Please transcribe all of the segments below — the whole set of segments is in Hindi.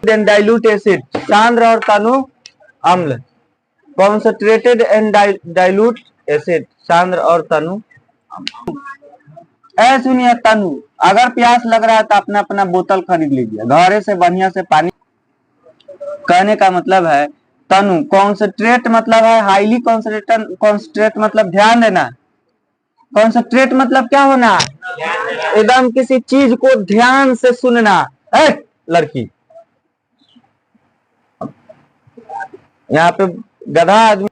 एंड डाइल्यूट एसिड, सांद्र और तनु अम्ल। कॉन्सेंट्रेटेड एंड डाइल्यूट एसिड, सांद्र और तनु अम्ल। सुनिए तनु, अगर प्यास लग रहा है तो अपना अपना बोतल खरीद लीजिए, घरे से बढ़िया से पानी। कहने का मतलब है तनु, कॉन्सेंट्रेट मतलब है हाईली कॉन्सेंट्रेट, कॉन्सेंट्रेट मतलब ध्यान देना, कॉन्सेंट्रेट मतलब क्या होना, एकदम किसी चीज को ध्यान से सुनना। लड़की यहाँ पे गधा आदमी।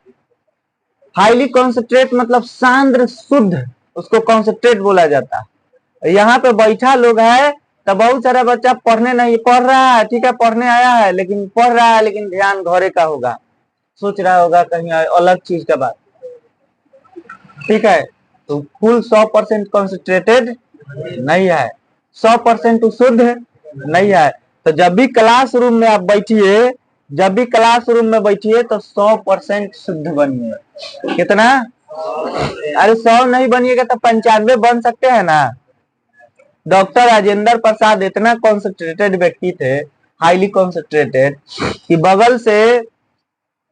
हाईली कॉन्सेंट्रेट मतलब सांद्र शुद्ध, उसको कॉन्सेंट्रेट बोला जाता है। यहाँ पे बैठा लोग है तो बहुत सारा बच्चा पढ़ने नहीं पढ़ रहा है, ठीक है, पढ़ने आया है लेकिन पढ़ रहा है लेकिन ध्यान घरे का होगा, सोच रहा होगा कहीं अलग चीज का बात, ठीक है। तो फुल 100% कॉन्सेंट्रेटेड नहीं है, 100% शुद्ध नहीं है। तो जब भी क्लासरूम में आप बैठिए, जब भी क्लासरूम में बैठिए तो 100% शुद्ध बनिए। कितना? अरे 100 नहीं बनिएगा तो 95 बन सकते हैं ना। डॉक्टर राजेंद्र प्रसाद इतना कॉन्सेंट्रेटेड व्यक्ति थे, हाईली कॉन्सेंट्रेटेड, कि बगल से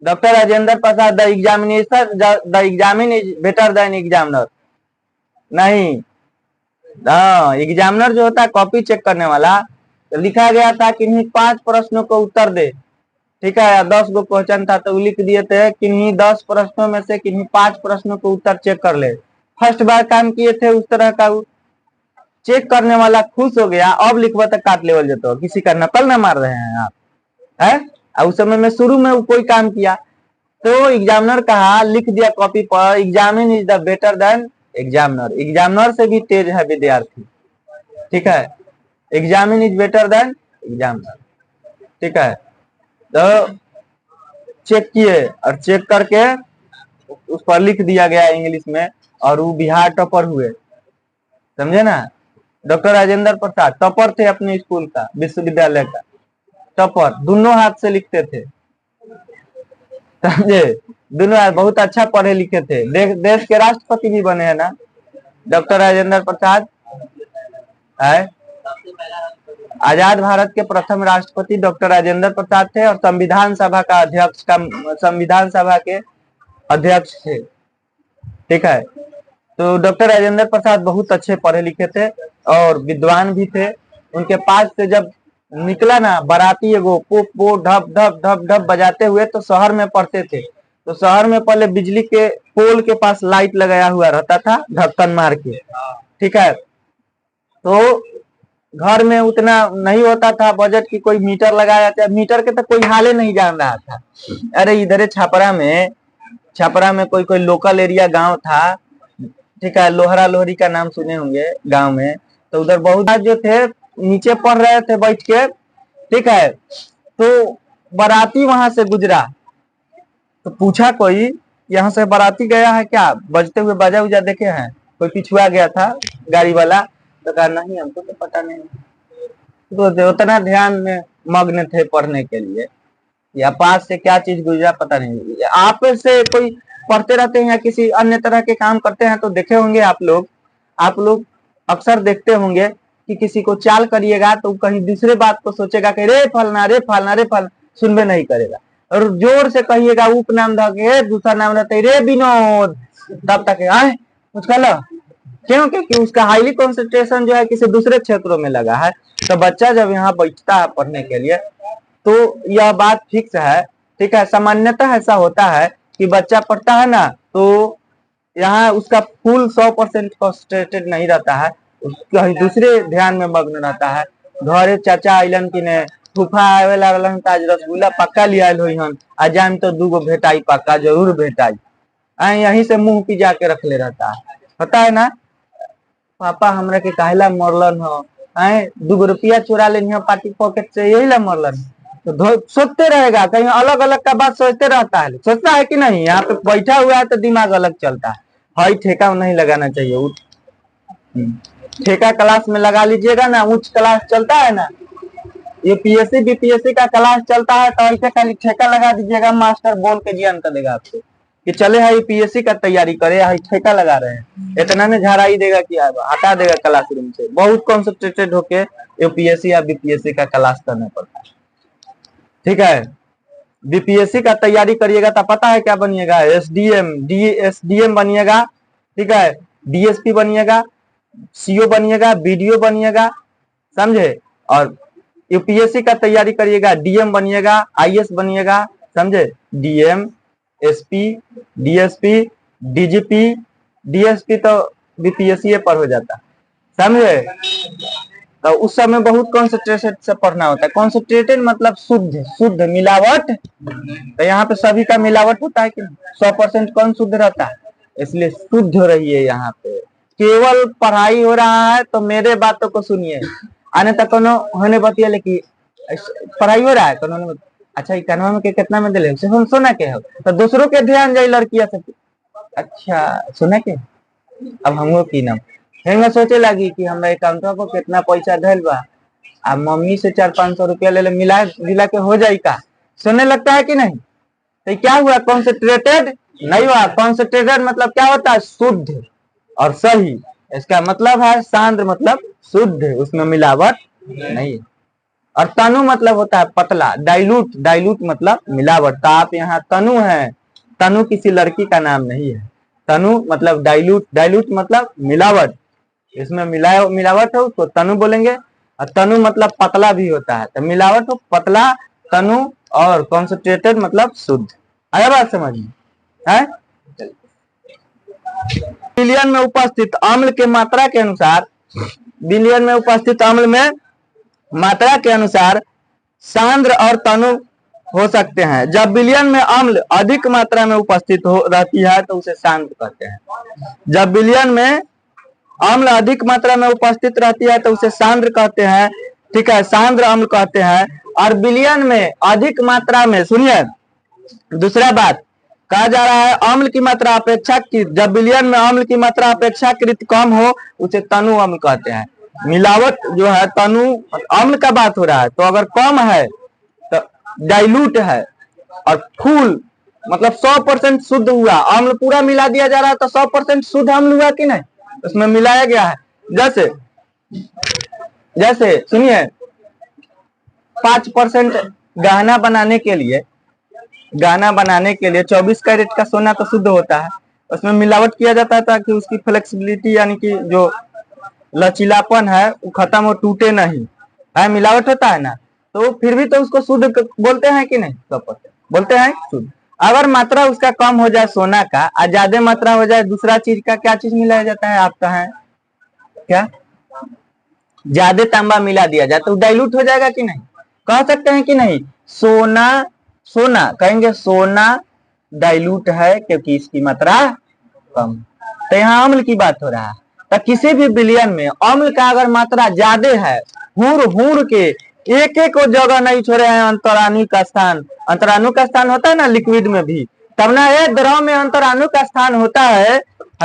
doctor Rajendra Prasad the examine is better than examiner नहीं, एग्जामिनर जो होता है कॉपी चेक करने वाला, तो लिखा गया था किन्हीं 5 प्रश्नों को उत्तर दे, ठीक है, 10 गो क्वेश्चन था तो लिख दिए थे किन्हीं 10 प्रश्नों में से किन्हीं 5 प्रश्नों को उत्तर चेक कर ले। फर्स्ट बार काम किए थे उस तरह का, चेक करने वाला खुश हो गया, अब लिखवा तक काट लेवल जाता, किसी का नकल ना मार रहे हैं आप, है। उस समय में शुरू में कोई काम किया तो एग्जामिनर कहा, लिख दिया कॉपी पर, examine is the better than examiner, examiner से भी तेज है विद्यार्थी, ठीक है, examine is better than examiner, ठीक है। तो चेक किए और चेक करके उस पर लिख दिया गया इंग्लिश में, और वो बिहार टॉपर हुए, समझे ना। डॉक्टर राजेंद्र प्रसाद टॉपर थे अपने स्कूल का, विश्वविद्यालय का टॉपर, दोनों हाथ से लिखते थे, समझे, दोनों हाथ, बहुत अच्छा पढ़े लिखे थे, देश के राष्ट्रपति भी बने हैं ना डॉक्टर राजेंद्र प्रसाद, है। आजाद भारत के प्रथम राष्ट्रपति डॉक्टर राजेंद्र प्रसाद थे, और संविधान सभा का अध्यक्ष संविधान सभा के अध्यक्ष थे, ठीक है। तो डॉक्टर राजेंद्र प्रसाद बहुत अच्छे पढ़े लिखे थे और विद्वान भी थे। उनके पास से जब निकला ना बाराती एगो पुप पो ढप ढप ढप ढप बजाते हुए, तो शहर में पढ़ते थे। तो शहर में पहले बिजली के पोल के पास लाइट लगाया हुआ रहता था ढक्कन मार के, ठीक है। तो घर में उतना नहीं होता था बजट की कोई मीटर लगाया था, मीटर के तो कोई हाले नहीं जान रहा था। अरे इधर छपरा में कोई लोकल एरिया गांव था, ठीक है, लोहरा लोहरी का नाम सुने होंगे गांव में। तो उधर बहुत जो थे नीचे पढ़ रहे थे बैठ के, ठीक है। तो बाराती वहां से गुजरा तो पूछा कोई, यहाँ से बाराती गया है क्या, बजते हुए बाजा उजा देखे हैं, कोई पिछुआ गया था गाड़ी वाला, तो कहा नहीं हमको तो पता नहीं। तो उतना ध्यान में मग्न थे पढ़ने के लिए, या पास से क्या चीज गुजरा पता नहीं। आप से कोई पढ़ते रहते हैं या किसी अन्य तरह के काम करते हैं तो देखे होंगे आप लोग अक्सर देखते होंगे कि किसी को चाल करिएगा तो कहीं दूसरे बात को सोचेगा कि रे फलना रे फलना रे फल, सुनबे नहीं करेगा। और जोर से कहिएगा उपनाम धके दूसरा नाम रहता रे विनोद, तब तक आए कुछ कल, क्यों, क्योंकि उसका हाईली कंसंट्रेशन जो है किसी दूसरे क्षेत्रों में लगा है। तो बच्चा जब यहाँ बैठता है पढ़ने के लिए तो यह बात फिक्स है, ठीक है। सामान्यतः ऐसा होता है कि बच्चा पढ़ता है ना तो यहाँ उसका फुल 100% कंसंट्रेटेड नहीं रहता है, कहीं दूसरे ध्यान में मग्न रहता है। घरे चाचा आइलन कि ने फूफा आवेला रहलन त आज रसगुल्ला पक्का लियाल होई हन, आ जान तो दूगो भेटाई पक्का जरूर भेटाई, यहीं से मुंह पिजा के रख ले रहता है, पता है ना। पापा हमरा के काहेला मरलन हो, 2 रुपया चुरा लेनी पार्टी पॉकेट से, यही ला मरलन। तो सोचते रहेगा, कहीं अलग अलग का बात सोचते रहता है, सोचता है कि नहीं, यहाँ पे बैठा हुआ है तो दिमाग अलग चलता है। हाई ठेका नहीं लगाना चाहिए, ठेका क्लास में लगा लीजिएगा ना, उच्च क्लास चलता है ना, ये पीएससी बीपीएससी का क्लास चलता है तो ऐसे खाली ठेका लगा दीजिएगा, मास्टर बोल के ज्ञान कर देगा आपको कि चले है पीएससी का तैयारी करे, ठेका लगा रहे हैं, इतना ने झाड़ा ही देगा कि हटा देगा क्लासरूम से। बहुत कॉन्सेंट्रेटेड होके यूपीएससी या बीपीएससी का क्लास करना पड़ता है। ठीक है। बीपीएससी का तैयारी करिएगा तो पता है क्या बनिएगा, एसडीएम बनिएगा, ठीक है, डीएसपी बनिएगा, सीओ बनिएगा, बीडीओ बनिएगा, समझे। और यूपीएससी का तैयारी करिएगा, डीएम बनिएगा, आईएएस बनिएगा, समझे, DM, SP, DSP, DGP, DSP तो बीपीएससी पर हो जाता, समझे। तो उस समय बहुत कॉन्सेंट्रेटेड से पढ़ना होता है। कॉन्सेंट्रेटेड मतलब शुद्ध, शुद्ध मिलावट, तो यहाँ पे सभी का मिलावट होता है कि 100% कौन शुद्ध रहता है, इसलिए शुद्ध हो रही है। यहाँ पे केवल पढ़ाई हो रहा है तो मेरे बातों को सुनिए, आने तक होने बतिया, लेकिन पढ़ाई हो रहा है तो अच्छा इक्यानवे में के कितना में दिले हम सुना के हो, तो दूसरों के ध्यान जाए लड़कियां सब, अच्छा सुना के अब हमको की नाम हेंगा सोचे लगी कि हमरा अकाउंटवा को कितना पैसा धैल बा, अब मम्मी से 400-500 रुपया ले मिला मिला के हो जाए का, सुनने लगता है कि नहीं। तो क्या हुआ, कॉन्सेंट्रेटेड नहीं हुआ। कॉन्सेंट्रेटेड मतलब क्या होता है, शुद्ध और सही, इसका मतलब है सांद्र मतलब शुद्ध, उसमें मिलावट नहीं। और तनु मतलब होता है पतला, डाइल्यूट, डाइल्यूट मतलब मिलावट। तो आप यहाँ तनु है, तनु किसी लड़की का नाम नहीं है, तनु मतलब डाइल्यूट, डाइल्यूट मतलब मिलावट, इसमें मिलावट हो तो तनु बोलेंगे। और तनु मतलब पतला भी होता है, तो मिलावट हो पतला, तनु, और कॉन्सेंट्रेटेड मतलब शुद्ध। आया बात समझ में है। विलयन में उपस्थित अम्ल के मात्रा के अनुसार, विलयन में उपस्थित अम्ल में मात्रा के अनुसार सांद्र और तनु हो सकते हैं। जब विलयन में अम्ल अधिक मात्रा में उपस्थित हो रहती है तो उसे सांद्र कहते हैं। जब विलयन में अम्ल अधिक मात्रा में उपस्थित रहती है तो उसे सांद्र कहते हैं, ठीक है, सांद्र अम्ल कहते हैं। और विलयन में अधिक मात्रा में, सुनिए दूसरा बात कहा जा रहा है, अम्ल की मात्रा अपेक्षाकृत, जब विलयन में अम्ल की मात्रा अपेक्षाकृत कम हो उसे तनु अम्ल कहते हैं। मिलावट जो है तनु अम्ल का बात हो रहा है, तो अगर कम है तो डाइल्यूट है, और फुल मतलब 100% शुद्ध हुआ, अम्ल पूरा मिला दिया जा रहा है तो 100% शुद्ध अम्ल हुआ कि नहीं, उसमें मिलाया गया है। जैसे जैसे सुनिए 5% गहना बनाने के लिए, गहना बनाने के लिए 24 कैरेट का सोना तो शुद्ध होता है, उसमें मिलावट किया जाता है ताकि उसकी फ्लेक्सिबिलिटी यानी कि जो लचीलापन है वो खत्म हो, टूटे नहीं है, मिलावट होता है ना, तो फिर भी तो उसको शुद्ध बोलते हैं कि नहीं, 100% बोलते हैं शुद्ध। अगर मात्रा उसका कम हो जाए सोना का और ज्यादा मात्रा हो जाए दूसरा चीज का, क्या चीज मिलाया जाता है, आप कहें क्या, ज्यादा तांबा मिला दिया जाए तो डाइल्यूट हो जाएगा कि नहीं, कह सकते हैं कि नहीं। सोना, सोना कहेंगे सोना डाइल्यूट है क्योंकि इसकी मात्रा कम। तो यहाँ अम्ल की बात हो रहा है, तो किसी भी विलयन में अम्ल का अगर मात्रा ज्यादा है, हुर हुर के एक एक जगह नहीं छोड़े हैं अंतराणु का स्थान, अंतराणु का स्थान होता है ना लिक्विड में भी, तब ना ये द्रव में अंतराणु का स्थान होता है,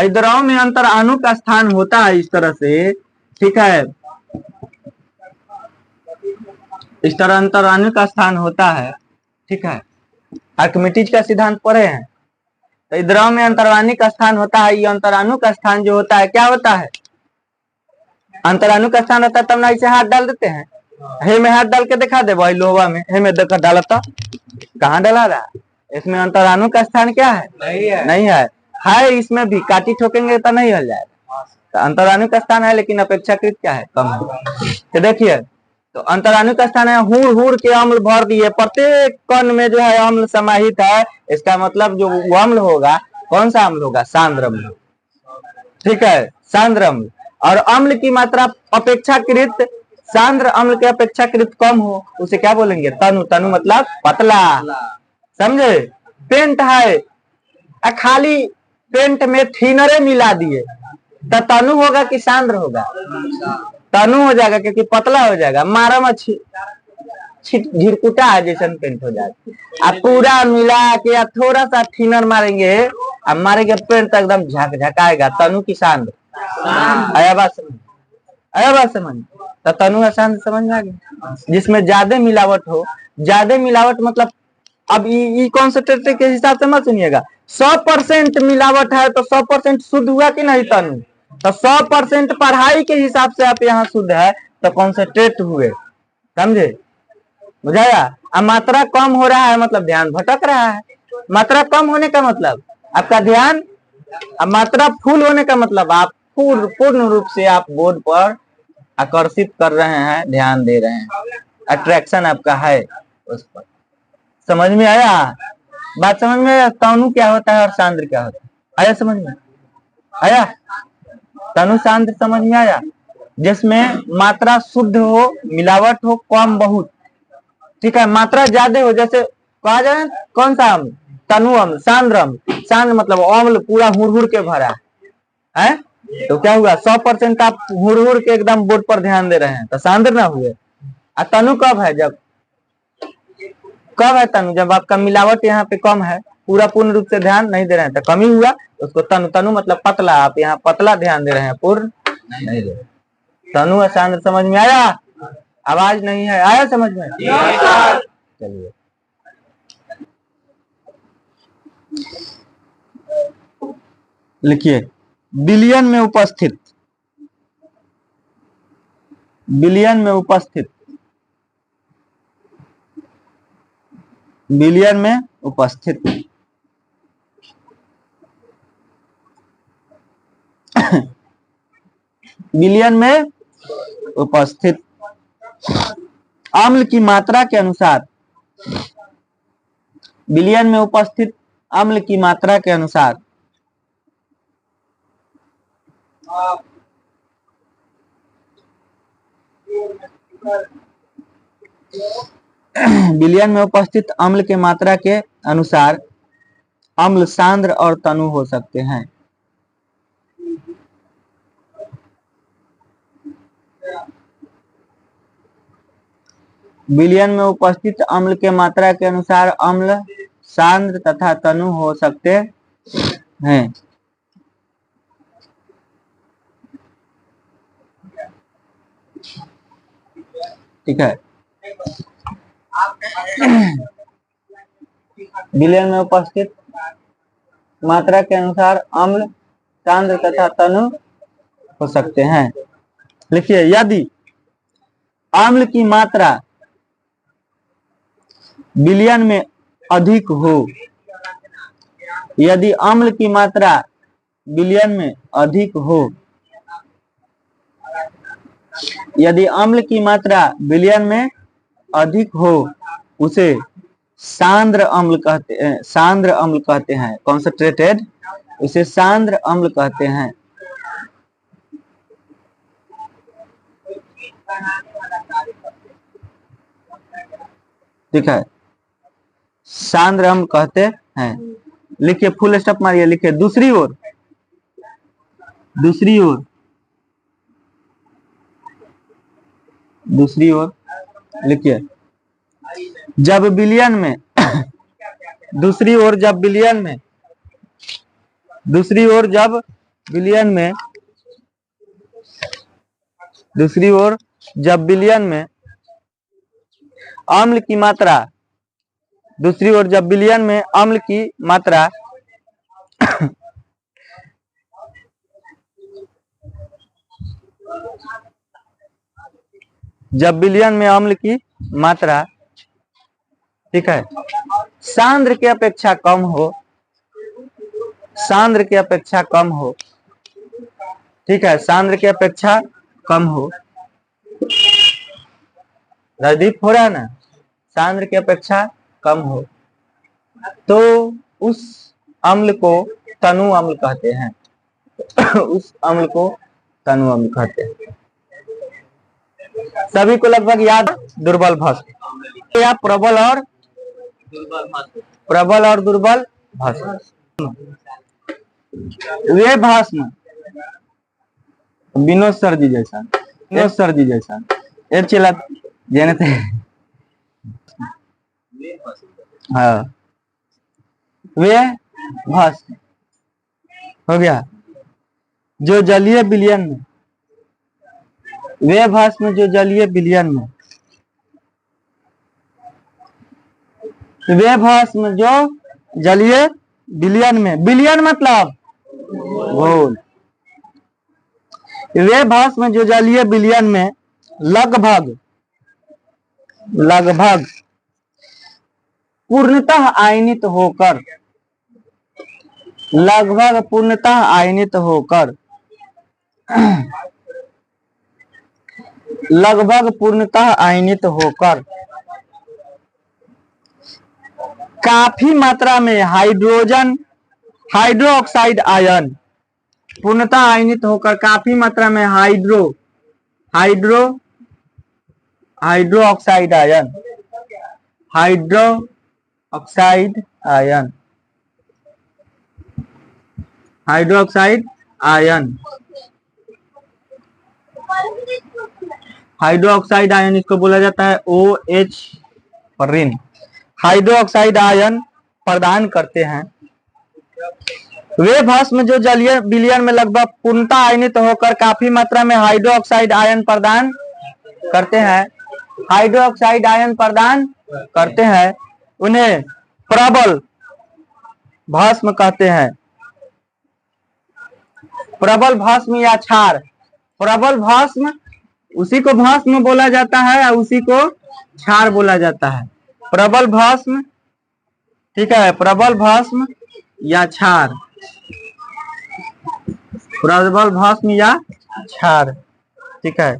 द्रव में अंतराणु का स्थान होता है इस तरह से, ठीक है, इस तरह अंतराणु का स्थान होता है, ठीक है। आर्किमिडीज का सिद्धांत पढ़े हैं, तो द्रव में अंतराणु का स्थान होता है, ये अंतराणु का स्थान जो होता है क्या होता है, अंतराणु का स्थान होता है, तब ना इसे हाथ डाल देते हैं, हे में हाथ डाल के दिखा दे भाई, लोहा में हे में देखकर डालता, कहाँ डाला रहा, इसमें अंतराणु का स्थान क्या है, नहीं है, है इसमें भी, काटी ठोकेंगे तो नहीं हल जाएगा, तो अंतराणु का स्थान है लेकिन अपेक्षाकृत क्या है, कम है। तो देखिए, तो अंतराणु का स्थान है, हुर हुर के अम्ल भर दिए, प्रत्येक कण में जो है अम्ल समाहित है, इसका मतलब जो वो अम्ल होगा, कौन सा अम्ल होगा, सांद्र अम्ल, ठीक है, सांद्र अम्ल। और अम्ल की मात्रा अपेक्षाकृत, सांद्र अम्ल के अपेक्षाकृत कम हो उसे क्या बोलेंगे, तनु, तनु मतलब पतला, समझे। पेंट है, खाली पेंट में थिनरे मिला दिए तो तनु होगा कि सांद्र होगा, तनु हो जाएगा क्योंकि पतला हो जाएगा, मारा मच्छी झिरकुटा है जैसा पेंट हो जाएगा। आप पूरा मिला के थोड़ा सा थिनर मारेंगे, अब मारेंगे पेंट तो एकदम झकझकाएगा, तनु की सांद्र। आया बात समझ, आया बात समझ, तो तनु सांद्र समझ में आ गया। जिसमें ज्यादा मिलावट हो, ज्यादा मिलावट मतलब अब कॉन्सेंट्रेट के हिसाब से मत सुनिएगा, 100% मिलावट है तो 100% शुद्ध हुआ कि नहीं तनु, तो 100% पढ़ाई के हिसाब से आप यहाँ शुद्ध है तो कॉन्सेंट्रेट हुए, समझे, बुझाया। अब मात्रा कम हो रहा है मतलब ध्यान भटक रहा है। मात्रा कम होने का मतलब आपका ध्यान, अब मात्रा फुल होने का मतलब आप पूर्ण रूप से आप बोर्ड पर आकर्षित कर रहे हैं, ध्यान दे रहे हैं, अट्रैक्शन आपका है उस पर। समझ में आया? बात समझ में आया? तनु क्या होता है और सांद्र क्या होता है? आया समझ में? आया? तनु सांद्र समझ में आया? जिसमें मात्रा शुद्ध हो, मिलावट हो, कम बहुत, ठीक है, मात्रा ज्यादा हो, जैसे कहा जाए कौन सा अम्ल, तनु अम्ल, सांद्र अम्ल। सांद्र मतलब अम्ल पूरा हुड़ के भरा है, तो क्या हुआ 100% आप हुड़ के एकदम बोर्ड पर ध्यान दे रहे हैं, तो सांद्र ना हुए। और तनु कब है? कब है तनु? जब आपका मिलावट यहाँ पे कम है, पूरा पूर्ण रूप से ध्यान नहीं दे रहे हैं, तो कमी हुआ, उसको तनु। तनु मतलब पतला, आप यहाँ पतला ध्यान दे रहे हैं, पूर्ण नहीं दे। तनु और सांद्र समझ में आया? आवाज नहीं है, आया समझ में? चलिए लिखिए, बिलियन में उपस्थित, बिलियन में उपस्थित, बिलियन में उपस्थित बिलियन में उपस्थित अम्ल की मात्रा के अनुसार, बिलियन में उपस्थित अम्ल की मात्रा के अनुसार बिलियन में उपस्थित अम्ल के मात्रा के अनुसार अम्ल सांद्र और तनु हो सकते हैं। बिलियन में उपस्थित अम्ल के मात्रा के अनुसार अम्ल सांद्र तथा तनु हो सकते हैं। ठीक है, बिलियन में उपस्थित मात्रा के अनुसार अम्ल सांद्र तथा तनु हो सकते हैं। लिखिए, यदि अम्ल की मात्रा बिलियन में अधिक हो, यदि अम्ल की मात्रा बिलियन में अधिक हो, यदि अम्ल की मात्रा बिलियन में अधिक हो, उसे सांद्र अम्ल कहते हैं। सांद्र अम्ल कहते हैं, कॉन्सेंट्रेटेड, उसे सांद्र अम्ल कहते हैं। ठीक है, सांद्र अम्ल कहते हैं। लिखिए, फुल स्टॉप मारिए, लिखिए, दूसरी ओर, दूसरी ओर, दूसरी ओर लिखिए, जब बिलियन में दूसरी ओर जब बिलियन में, दूसरी ओर जब बिलियन में, दूसरी ओर जब बिलियन में अम्ल की मात्रा, दूसरी ओर जब बिलियन में अम्ल की मात्रा जब बिलियन में अम्ल की मात्रा, ठीक है, सांद्र की अपेक्षा कम हो, सांद्र की अपेक्षा कम हो, ठीक है, सांद्र की अपेक्षा कम हो, राजदीप हो रहा है ना, सांद्र की अपेक्षा कम हो, तो उस अम्ल को तनु अम्ल कहते हैं। उस अम्ल को तनु अम्ल कहते हैं। सभी को लगभग याद, दुर्बल भस्म या प्रबल और दुर्बल भस्म। वे भस्म विनोद सर जी जैसा, विनोद सर जी जैसा एक चिल्ला जानते हैं। हाँ, वे भस्म हो गया जो जलीय विलयन में, वे भस्म जो जलीय विलयन में, वे भस्म जो जलीय विलयन में, विलयन मतलब घोल, वे भस्म जो जलीय विलयन में लगभग लगभग पूर्णतः आयनित होकर, लगभग पूर्णतः आयनित होकर, लगभग पूर्णतः आयनित होकर काफी मात्रा में हाइड्रो ऑक्साइड आयन, पूर्णतः आयनित होकर काफी मात्रा में hydro oxide ion, hydro oxide ion, hydro oxide ion, hydro oxide ion इसको बोला जाता है OH रिन। हाइड्रो ऑक्साइड आयन प्रदान करते हैं। वे भस्म जो जलीय विलयन में लगभग पूर्णतः आयनित होकर काफी मात्रा में हाइड्रो ऑक्साइड आयन प्रदान करते हैं, हाइड्रो ऑक्साइड आयन प्रदान करते हैं, उन्हें प्रबल भस्म कहते हैं। प्रबल भस्म या क्षार, प्रबल भस्म उसी को भस्म बोला जाता है और उसी को क्षार बोला जाता है। प्रबल भस्म, ठीक है, प्रबल भस्म या क्षार, प्रबल भस्म या क्षार, ठीक है।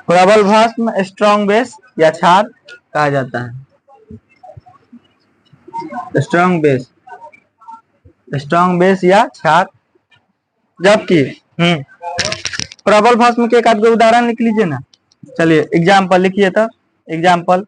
प्रबल भस्म स्ट्रॉन्ग बेस या क्षार कहा जाता है, स्ट्रॉन्ग बेस या क्षार। जबकि प्रबल भस्म के एक आध उदाहरण लिख लीजिए ना। चलिए एग्जाम्पल लिखिए तो, एग्जाम्पल